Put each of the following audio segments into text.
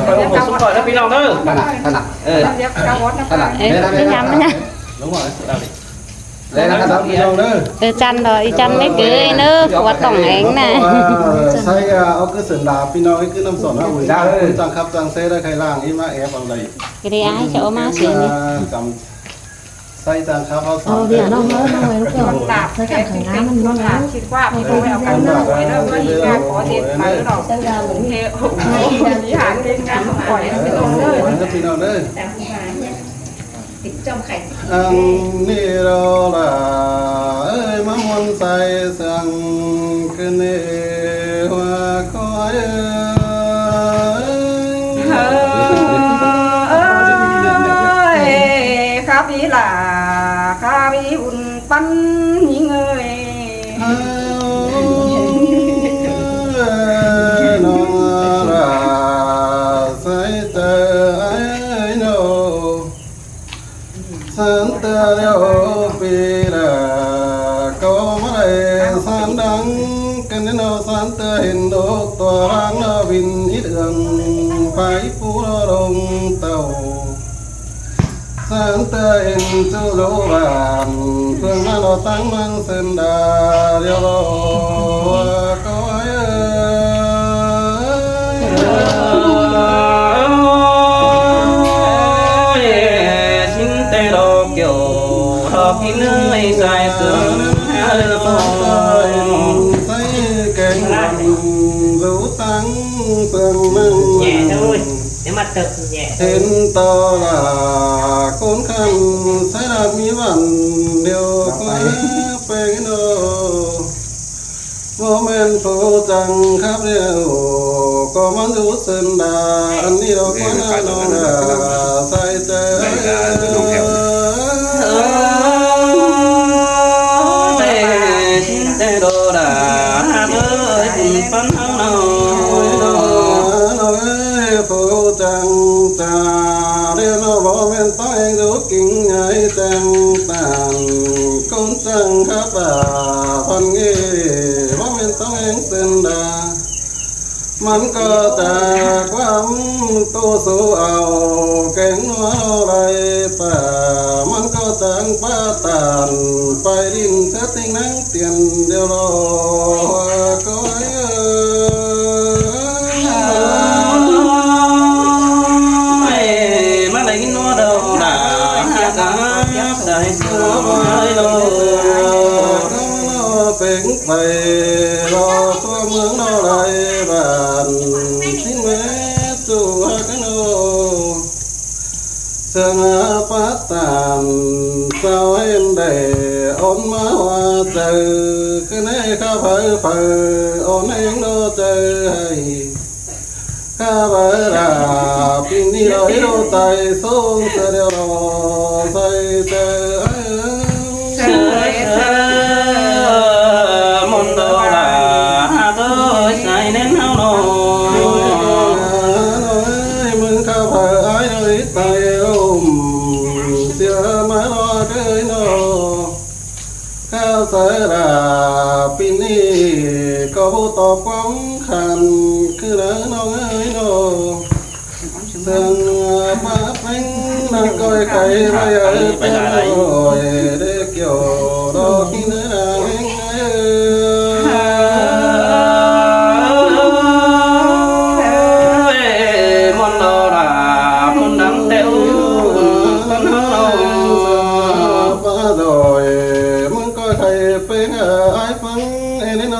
ไปลงหัวสุกก่อนแล้วพี่น้องเด้อถนัดถนัดไม่ยำไม่ย ลงหัวเอาดิ đây là cácพี่น้องเด้อ chăn rồi chăn mấy cái nữa của tổng ảnh nè ใช่เอาคือสันดาพี่น้องคือน้ำสนเอาไว้ได้จังครับจังเซ่ได้ใครล่างนี่มาแอบเอาอะไร cái đi ai chỗ má xịn đi จำใส่จังครับเอาสอง เดี๋ยวน้องเอ้ยน้องเอ้ยลูกเอ๋ยใส่กันขังน้ำมันน้องเอ้ย คิดว่าพี่ไม่เอาการหน่อยแล้วก็อีกการขอเด็ดไปหรอก ใส่ดาวเหมือน เทโอ้โหมีหารเป็นการปล่อยไปลงเลย พี่น้องเด้อ แต่ผู้ชายเนี่ยติดจอมไข่ อันนี้เราละเอ้ยมาวนใส่สังกันเนว่าคอยข้าพี่ล่ะข้าพี่อุ่นปั้นยิงเอ้ย น้องละใส่เตยโนสันเตยโอปีละก็ไม่สันดังกันโนสันเตยเห็นดอกตัวรังนวินอิดเอืองไฟปูลงเต่าสันเตยเห็นจุโลบานเพื่อนมาเราตั้งมันเส้นดาเดียวก็พี่เนยใส่เสื้อใส่แกงรู้ตั้งเปลืองมึง nhẹ thôi để mà tự nhẹ เห็นต่อละคนขันใส่ดามีวันเดียวก็เป็นโนโมเมนต์ผู้จังครับเดียวก็มันรู้สึกดาอันนี้เราก็น่าโนดาใส่ใจđồ đã ơi cùng phân hao nào nói phụ chẳng ta điều nó bỏ bên tay rút kinh nhảy chẳng tàn con chẳng khắp bà phân nghe bỏ bên tay anh xin đàมันก็แต่ความตัวสูเอาเก่งหัวอะไรป่ามันก็ต่างป้าตานไปดินเธอติ้งนั่งเตียนเดียวรอก็mà lấy nó đâu đã cả đại xưa với đâu เป็นไปรอตัวเมืองนอไรบ้านทิ้งแม่จู่กันโนเสนอปัตตานสาวเอ็นได้อ่อนมาว่าเจอคือในข้าเผยเผยอ่อนเองโนเจอให้ข้าเผยราปีนี้เราโดไตสูงเสียเดียวรอใส่เจอmôn đồ là tôi sai nên hao nôมึงข้าเผยไอ้เลยตายเสียมาลอเกยโนข้าเสียราปีนี้ก็ผู้ตอบความขันคือเรื่องน้องเอ้ยโนเสียงมาเป็นนักก้อยไก่ไม่เอ้ยเป็นโอยเด็กเกี่ยวดอกที่เนื้อเองmôn đồ là môn đắng teo phân hao rồiมึงก็ใครเป็นไอ้ฟังเอ็นโน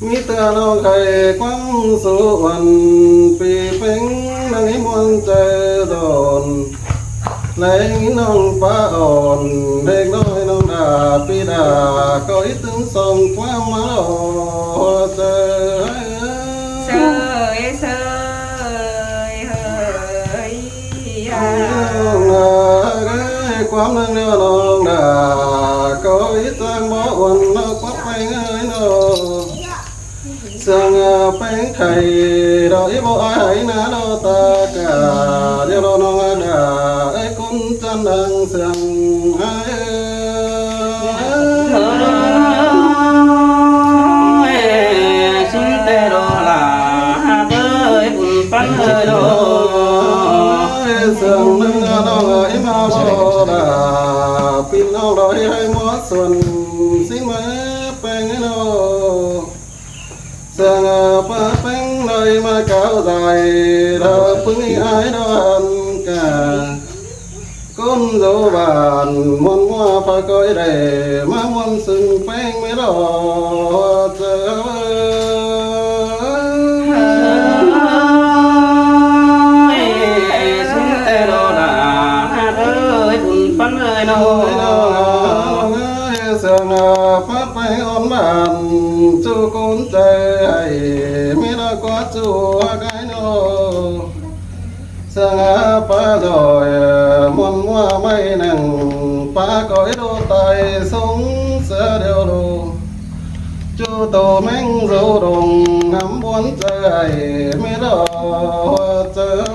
มีเตือนน้องใครความสุวรรณปีเป็นนั่งให้มวนใจโดนแรงน้องป้าอ่อนเด็กน้อยน้องดาปีดาก็อีตึงส่งความมาหล่อเจอเสยเสยเฮ้ย ความนั่งเดียวน้องดาก็อีตังบ่วันนกวัดไปเงยโนเสียงเป็นไข่ดอกอีบ่อ้ายนาโนตากาเดียวน้องดาไอ้คุณจันดังเสียงไอ้ xin tê đồ là tôi bắn hơi đồ sương nâng đo ấy mà bồ đà pin ao đói hay múa xuân xin mẹ bèn nô sương phá bèn nơi mà cao dài đờ phưng ai đoan cả con dấu bàn muôn hoa pha coi để má muôn sừng bèn mới đỏ chờ bắn hơi đồ sương phát bay ôn bàn chú con trời hay mi đã có chú cái nô sương phá rồi muôn hoa mây nằng phá cõi đô tay sống sẽ đều đồ chú tổ mênh dấu đồng ngắm buồn trời hay mi đã chờ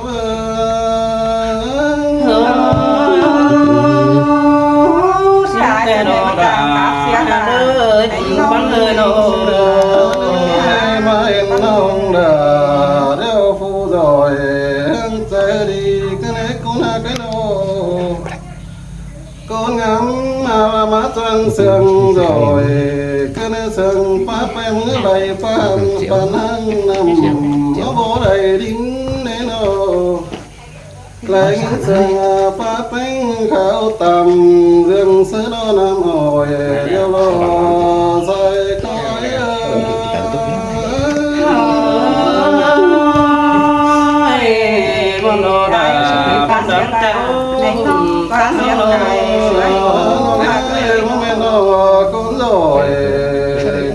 xe đồ đà ơi bắn hơi đồ mà em nông đà đeo phu rồi em chạy đi cái này cũng là cái đồ con ngắm mà má chân sương rồi cái này sương pháp em ngứa lại phan hăng nằm nó bố đầy đính nên đồ lấy sương pháp bánh khảo tầm dương sứ đó nam hồi điều lo dài cõi con đồ đà con đấm treo con rồi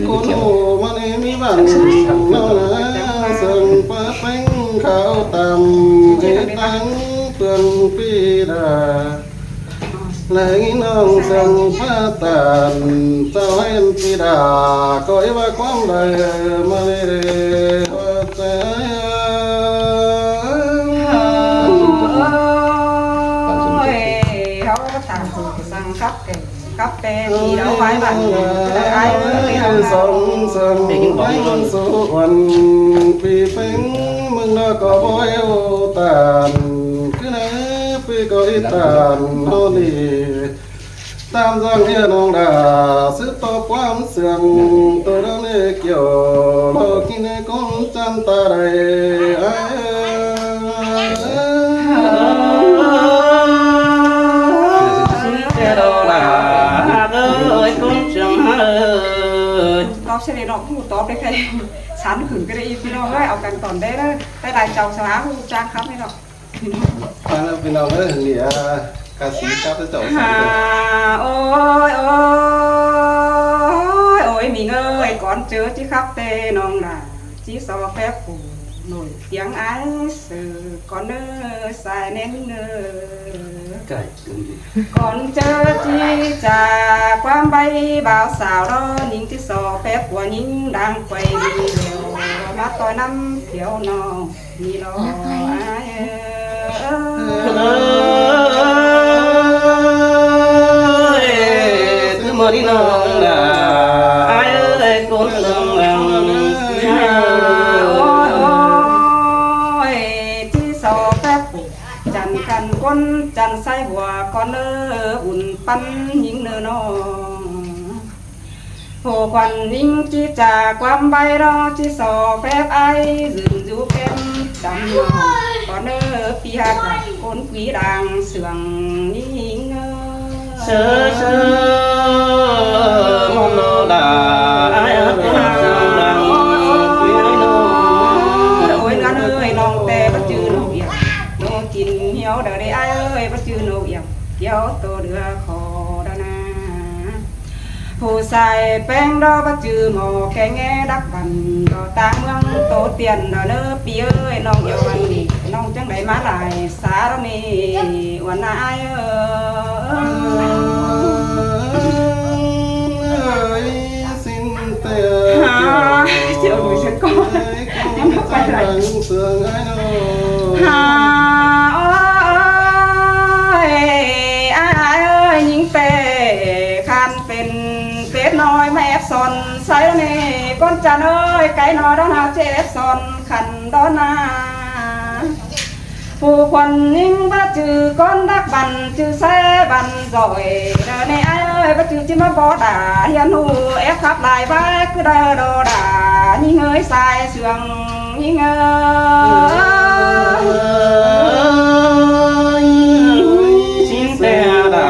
con hồ mà em mi bằng nó là sương pháp bánh khảo tầm cái tăng phương phi đà lấy nông sân phá tàn cho em phi đà cõi ba quang đời mà lê hoa trái khắp tên gì đâu phải bạn ai ơi sống sân bánh số quần vì phánh mừng nó có bói ô tàn cứ nè phi có ít tàn hôn đi tam giang hiền ông đà sức to quam sương tôi đã lê kiểu lo khi nè con chăn ta đầy xe đồ đà ơi con chẳng ơi nó sẽ để nó cũng một top đấy khay sán khử cái đấy phi nó ấy ao cần còn đấy đó đây là chồng sao áo trang khắp đấy đó bên nào nữa thì ca sĩ cắt cái chậu ôi ôi mình ơi con chớ chứ khắp tê non là chỉ so phép phủ nổi tiếng ái sự con ơi xài nên cày con chớ chi trà quam bay bao xào đó những cái so phép của những đang quay đi đều mắt tôi năm thiếu nó đi lo ai ơi mơ đi nông là ai ơi con sương lòng ôi chi so phép chẳng cần con chẳng say hòa con ơ ủn pan những nơ nó hồ quan ninh chi trà quam bay đó chi so phép ai dừng du kem chẳng nhỏ con ơ pi hạt con quý đàng sườn ninh sơ sơ mong đồ đà ai ở con sương lòng quý ơi nó ôi ngắn ơi lòng tè bắt chữ nô việc nô chín hiếu đời đây ai ơi bắt chữ nô việc hiếu tô đưa khó đà na phù xài beng đó bắt chữ mò cái nghe đắc bằng đó ta mương tổ tiền đó nơ pi ơi nong yêu anh đi nong chẳng đấy má lại xá đó nè uẩn ai ơi xin tiền chịu người sẽ có em nó quay lại sương ai ơi ai ơi những tề khanเป็นเป็ดน้อยมาแอบซอนใส่แล้วนี่ก้นจันเอ้ยไก่น้อยด้านหาเจ็บซอนขันด้านหน้า phù quần nhưng ba chữ con đắc bắn chữ xe bắn rồi đời này ai ơi ba chữ chỉ mà bỏ đà hiền hù ép khắp lại ba cứ đờ đồ đà như ngơi sai sương như ngơi xin xe đà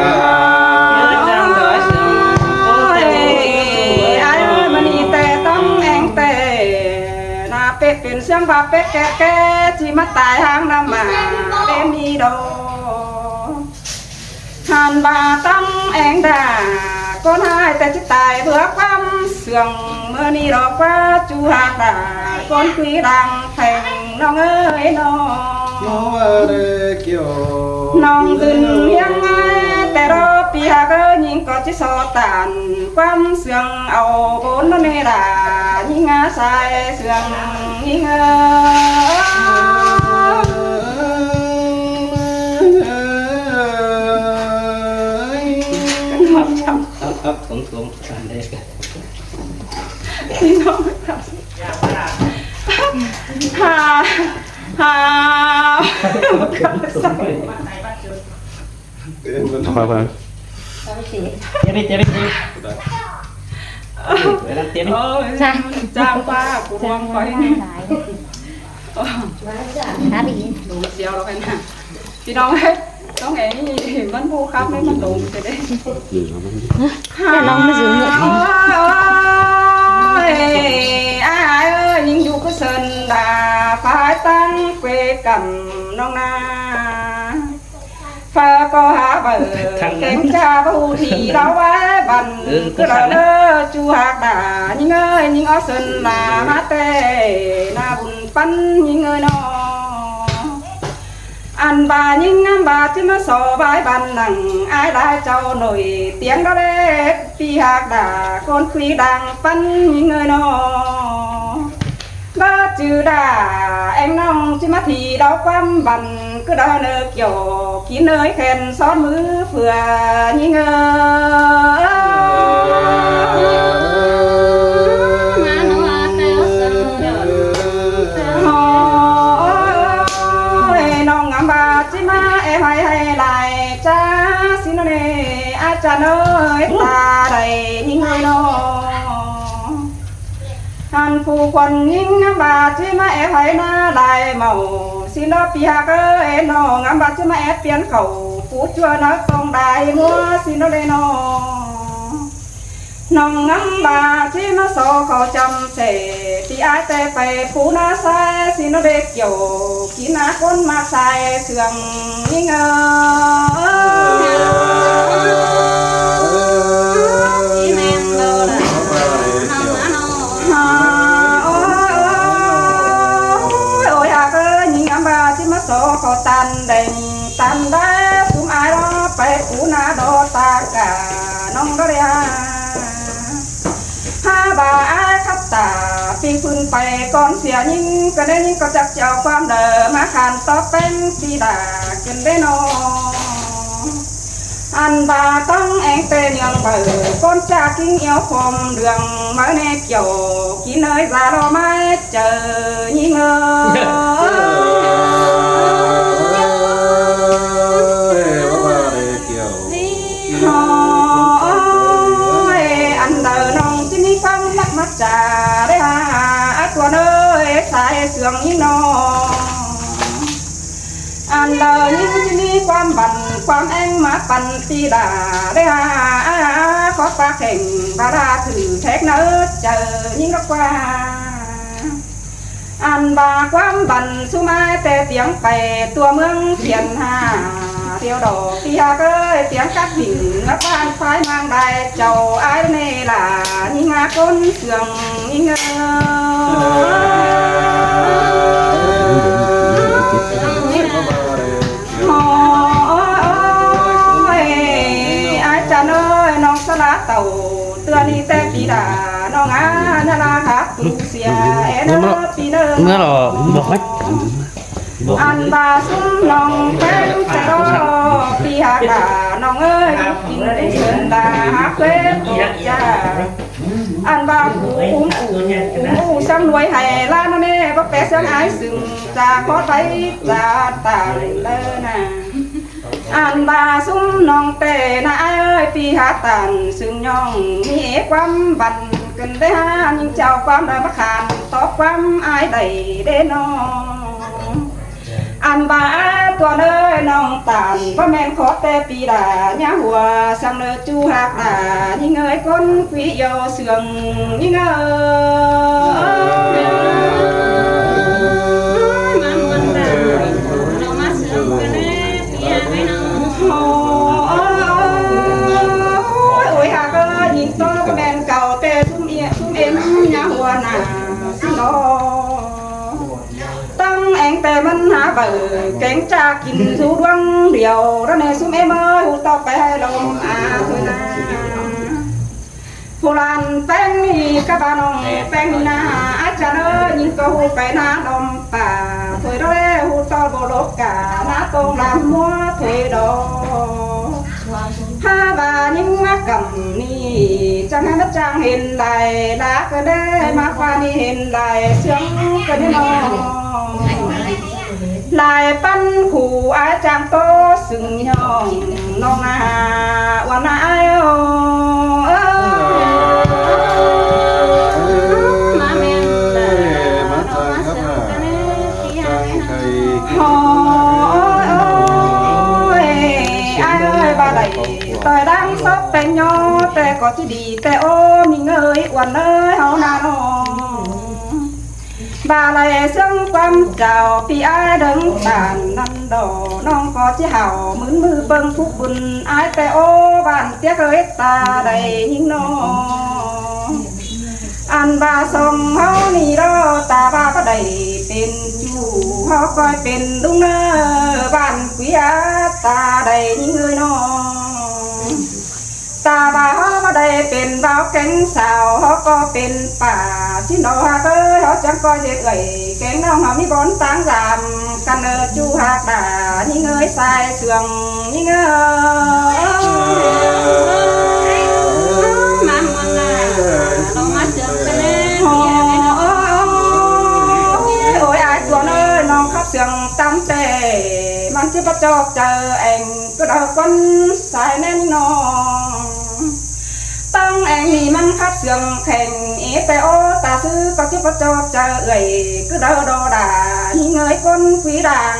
nhớ trang đợi sương ai ơi mà đi tè tông anh tè na petเป็นเสียงบาเป็ดแก่ๆที่มาตายหางน้ำมาเล่นดีโดหันบาตั้งแองดาก้นหายแต่จิตตายเบื่อความเสื่องเมื่อนี้ดอกว่าจูหาดาก้นคุยดังแข่งน้องเอ้ยน้อง น้องว่าได้เกี่ยว น้องตื่นยังไงแต่รอปีหาก็ยิงก็จะสอตานความเสื่องเอาบนนั่นเองด่ายิงอาศัยเสื่องยิงấp cũng cũng thành đâyพี่น้องหาหา เป็นมัน thôi thôi tiếp đi để làm tiếp đi จ้างป้ากูวางไว้ หาดี ดูเสียวเราไปนะพี่น้องเฮ้ยต้องเห็นมันผู้ครับไม่มันดุจะได้ แต่น้องไม่ซื้อเงิน ai ơi nhưng dù có sơn là phải tăng quê cầm nông na pha có há bờ kém cha bù thì đó quá bằng cứ là lơ chu hạt đà nhưng ơi nhưng ở sơn là hát tê na bùn bắn nhưng ơi nó ăn bà nhưng ăn bà chứ mà sò bài bàn nặng ai đã trâu nổi tiếng đó đấy pi hạt đà con quý đang phân những người nó ba chữ đà em nong chứ mà thì đâu quăm bàn cứ đó nơ kiểu kín nơi khen xót mứ phừa những người hay lại cha xin nó nè ai cha ơi ta đầy những người nó hàn phù quần những bà chứ mà em hay na lại màu xin nó pia cái nó ngắm bà chứ mà em biến khẩu phú chua nó không đài mua xin nó lên nó ngắm bà chứ mà so khó chăm sẻ thì ai tê phải phú na sai xin nó để kiểu kín na con mà sai sườn như ngờ ôi à cơ nhìn ngắm bà chứ mà so khó tan đá xuống ai đó phải phú na đó ta cả nông đó đi ha bà ai khắp tà phi phương phải con xìa nhưng cái đấy nhưng có chắc chàoความเดิมมาขันต่อเป็นปีดากินได้นออันbàต้องแองเตยยังเบอcon cha kinh yêu phom đường mới nè kiểu kỹ nơi già lo mai chờ như ngơ anh đời nong chỉ mi phăng mắt mắt trà đấy ha tuần ơi sai sương như nó anh đời những chỉ mi quan bẩn quan anh má bẩn ti đà đấy ha có ta kềnh và ra thử thách nỡ chờ những góc qua anh bà quan bẩn su mai tê tiếng bè tua mương phiền hà tiêu đồ tia ơi tiếng các đỉnh ngấp ban phái mang đài chầu ai nè là như ngã con sườn như ngơ ai cha ơi non sa lá tàu tưa đi tê pi đà non á na la khác tu xia e nó pi nơ mưa rồi bọc hết anh bà xuống lòng phép sẽ đó pi hà đà น้องเอ้ยกินเชิญตาฮักเล่นตัวจ้าอันบาหูอูซ้ำรวยให้ล้านแม่บ่แปะเสียงอายซึ่งจากขอไปจากตาเลยนะอันบาซุ้มน้องเตนะเอ้ยปีหาตันซึ่งย่องมีความบันกันได้หายิ่งเจ้าความได้มาขานตอบความอายได้เด้น้องอันบาตัวเน้ยน้องตานว่าแม่นขอแต่ปีดาเนี่ยหัวสังเนจูหักดายิ่งเอ้ยคนคุยโยเสื่องยิ่งเอ้ยมาหมดแล้วเรามาเสื่องกันแน่พี่ยังไม่น้องโอ้ยหากยิ่งโตก็แม่นเก่าแต่ทุ่มเอ็มเนี่ยหัวหน้าสิโนตั้งเองแต่มันหาเบอเก่งจะกินสูดวังเดียวแล้วในซุ้มเอ็มหูต่อไปให้ลมอาคุยนาผู้ลานแป้งนี่กะบานองแป้งนี่นาอาจารย์ยิ่งก็หูไปนาดมป่าถอยร้อยหูต่อโบลกกานาตรงลำมัวถอยดอห้าบายิ่งมากำนี่จังให้มาจังเห็นไหลรักก็ได้มาฟ้านี่เห็นไหลเสียงก็ได้นอลายปั้นขู่อาจางโตซึ่งย่องน้องนาวันนามาเมนมาจังครับจังไข่โอ้ยไอ้บ้าใดต่อยดังซบแต่ย่อแต่ก็ที่ดีแต่โอ้มีเงยวันเอ้ยเฮานาน้องบาลายซึ่งความเจ้าพี่อายดึงตานนั่นดอน้องก็จะเห่ามือเบิ่งผู้บุญอายแต่โอ้บ้านเตี้ยเคยตาได้ยิ่งน้องอันบาทรงเฮานี่รอตาบาก็ได้เป็นจูเฮาก็เป็นลุงเนอบ้านกุยาตาได้ยิ่งเลยน้องตาบาเขาได้เป็นบ่าวแก่งสาวเขาก็เป็นป่าสินดอกเอ้ยเขาจังก็เด็กเอ้ยแก่งน้องเขามีบอนต่างรำกันจูหักดายิ่งเอ้ยสายเสื่องยิ่งเอ้ยมาหมดแล้วเรามาเสื่องกันเลยโอ้ยไอ้ตัวเน้ยน้องขับเสื่องตั้งแต่มันจะประจอกเจอเองก็เดาคนสายแน่นอนตั้งเองนี่มันขับเสื่องแข่งแต่โอตาซื้อก็จะประจอกเจอเอ่ยก็เดาโดดาหิงเอ้ยคนคุยด่าง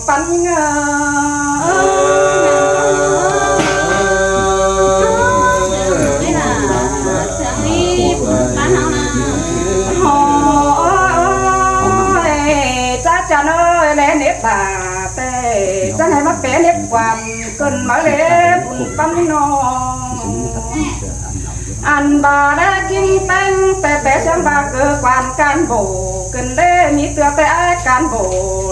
ปันเงจ้าเนยเล่นเน็ตบาเต้จะให้มาเป๋เล็บกวนเกินมาเล็บบุญปั้นนองอันบาได้กินแป้งแต่เสียงบาเกิดกวนการโบเกินได้มีเตือแต่การโบ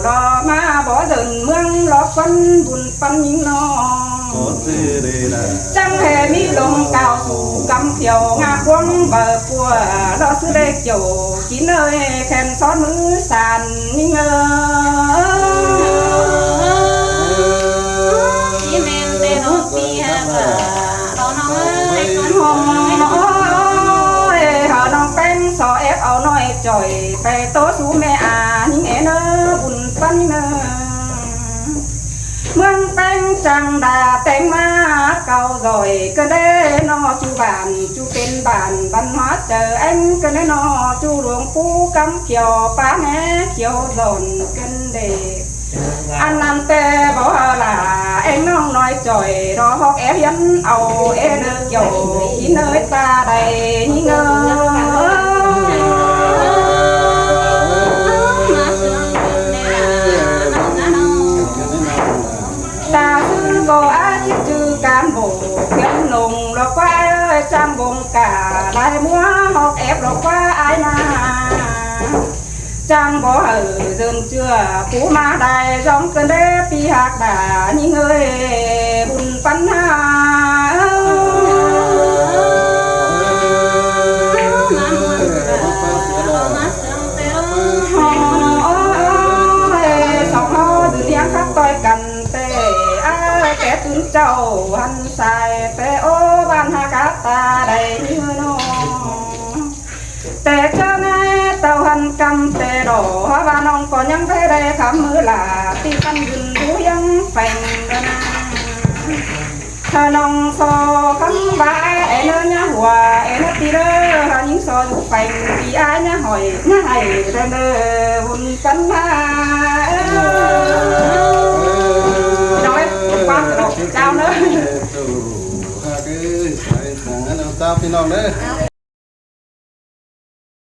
รอมาบ่เดินเมืองหลอกคนบุญปั้นยิงนองจังแห่มีลมเก่าสู่กำเขียวงาพวงเบิกปัวรอซื้อเด็กโจกินเนยแขนซ้อนมือสั่นยิ่งเอ้ยแม่เต้นเปียกเราน้องเอ้ยหอมหาน้องแป้งสอเอฟเอาหน่อยจ่อยไปโตสู่แม่อายิ่งเอ๋เนอบุญปั้นเนอเมืองแป้งจังดาแต่งมาเก่าrồiก็ได้นอจูบานจูเป็นบานบันหัวเจอanhก็ได้นอจูหลวงปู่กำเขียวป้าแม่เขียวหล่นกันเด็กอันนั้นแต่บอกlà emน้องน้อยจ่อยรอฮอกเยันเอาเดือเกี่ยวกินเอ้ยตาใดยิ่งเอ้ตาซื้อโบอาชิจือการโบเขียนลงหลอกว่าจังบงกาลายมัวฮอกหลอกว่าอายนาจังบ่เดินเชื่อผู้มาได้ร้องกันได้ปีหักด่ายิ่งเอ้ยบุญปัญหาสองฮอเลี้ยงขับต่อยกันแต่ตื่นใจ เจ้าวันใส่แต่โอบ้านหากาตาได้เมื่อน้องแต่เจ้าไงเต่าหันกำแต่ดอกว่าน้องก็ยังไม่ได้คำมือลาที่กันยืนดูยังแฝงกันนะถ้าน้องโซคำบ่าเอ็นเนื้อหัวเอ็นตีเด้อหายิงโซอยู่แฝงที่อ้ายเนื้อหอยเนื้อไห้เด้อบุญกันมาน้อยความสนุกเจ้าเนอะ ตู่ฮะคือใส่สางน้ำตาพี่น้องเด้อ